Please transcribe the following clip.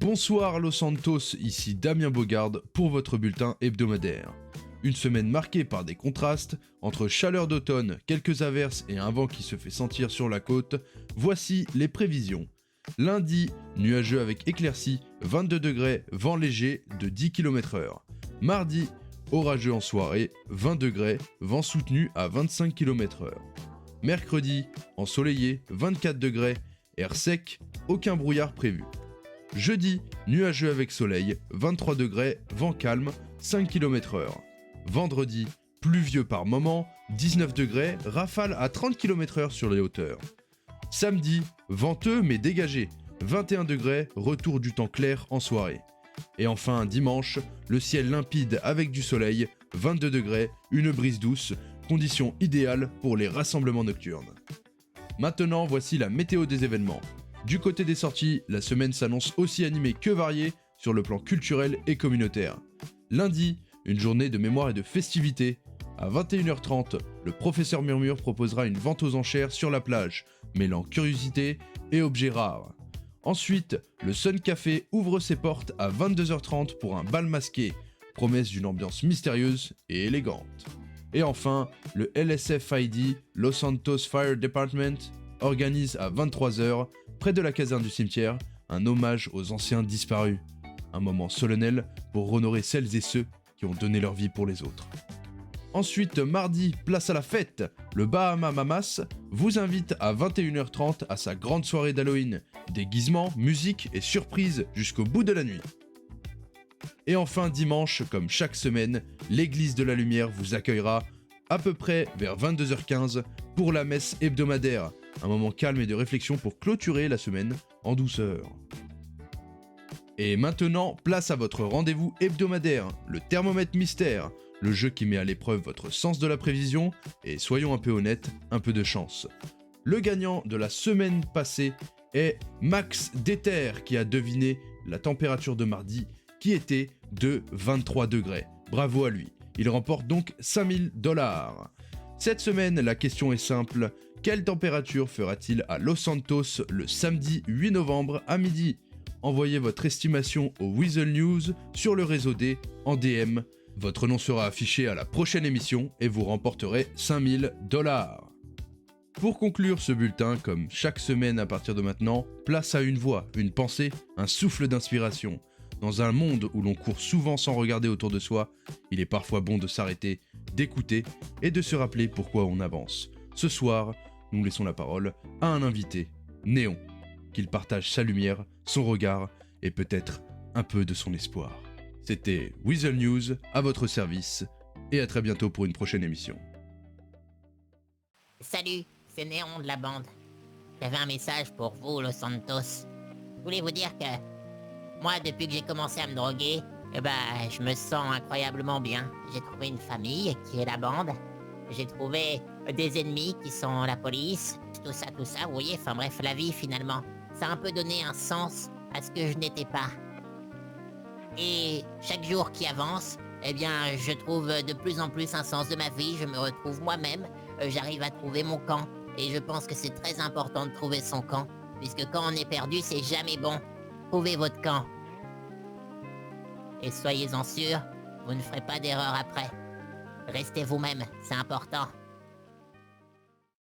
Bonsoir Los Santos, ici Damien Bogarde pour votre bulletin hebdomadaire. Une semaine marquée par des contrastes, entre chaleur d'automne, quelques averses et un vent qui se fait sentir sur la côte, voici les prévisions. Lundi, nuageux avec éclaircies, 22 degrés, vent léger de 10 km/h. Mardi, orageux en soirée, 20 degrés, vent soutenu à 25 km/h. Mercredi, ensoleillé, 24 degrés, air sec, aucun brouillard prévu. Jeudi, nuageux avec soleil, 23 degrés, vent calme, 5 km/h. Vendredi, pluvieux par moments, 19 degrés, rafale à 30 km/h sur les hauteurs. Samedi, venteux mais dégagé, 21 degrés, retour du temps clair en soirée. Et enfin, dimanche, le ciel limpide avec du soleil, 22 degrés, une brise douce, condition idéale pour les rassemblements nocturnes. Maintenant, voici la météo des événements. Du côté des sorties, la semaine s'annonce aussi animée que variée sur le plan culturel et communautaire. Lundi, une journée de mémoire et de festivités. À 21h30, le professeur Murmure proposera une vente aux enchères sur la plage, mêlant curiosité et objets rares. Ensuite, le Sun Café ouvre ses portes à 22h30 pour un bal masqué, promesse d'une ambiance mystérieuse et élégante. Et enfin, le LSFID, Los Santos Fire Department, organise à 23h, près de la caserne du cimetière, un hommage aux anciens disparus. Un moment solennel pour honorer celles et ceux qui ont donné leur vie pour les autres. Ensuite, mardi, place à la fête, le Bahama Mamas vous invite à 21h30 à sa grande soirée d'Halloween. Déguisements, musique et surprises jusqu'au bout de la nuit. Et enfin, dimanche, comme chaque semaine, l'église de la lumière vous accueillera à peu près vers 22h15 pour la messe hebdomadaire. Un moment calme et de réflexion pour clôturer la semaine en douceur. Et maintenant, place à votre rendez-vous hebdomadaire, le thermomètre mystère, le jeu qui met à l'épreuve votre sens de la prévision et, soyons un peu honnêtes, un peu de chance. Le gagnant de la semaine passée est Max Déter qui a deviné la température de mardi qui était de 23 degrés. Bravo à lui. Il remporte donc 5000 $. Cette semaine, la question est simple. Quelle température fera-t-il à Los Santos le samedi 8 novembre à midi ? Envoyez votre estimation au Weasel News sur le réseau D en DM. Votre nom sera affiché à la prochaine émission et vous remporterez 5000 $. Pour conclure ce bulletin, comme chaque semaine à partir de maintenant, place à une voix, une pensée, un souffle d'inspiration. Dans un monde où l'on court souvent sans regarder autour de soi, il est parfois bon de s'arrêter, d'écouter et de se rappeler pourquoi on avance. Ce soir, nous laissons la parole à un invité, Néon, qu'il partage sa lumière, son regard et peut-être un peu de son espoir. C'était Weasel News à votre service et à très bientôt pour une prochaine émission. Salut, c'est Néon de la bande. J'avais un message pour vous, Los Santos. Je voulais vous dire que moi, depuis que j'ai commencé à me droguer, je me sens incroyablement bien. J'ai trouvé une famille qui est la bande. J'ai trouvé des ennemis qui sont la police. Tout ça, vous voyez, enfin bref, la vie finalement. Ça a un peu donné un sens à ce que je n'étais pas. Et chaque jour qui avance, je trouve de plus en plus un sens de ma vie. Je me retrouve moi-même. J'arrive à trouver mon camp. Et je pense que c'est très important de trouver son camp. Puisque quand on est perdu, c'est jamais bon. Trouvez votre camp. Et soyez-en sûrs, vous ne ferez pas d'erreur après. Restez vous-même, c'est important.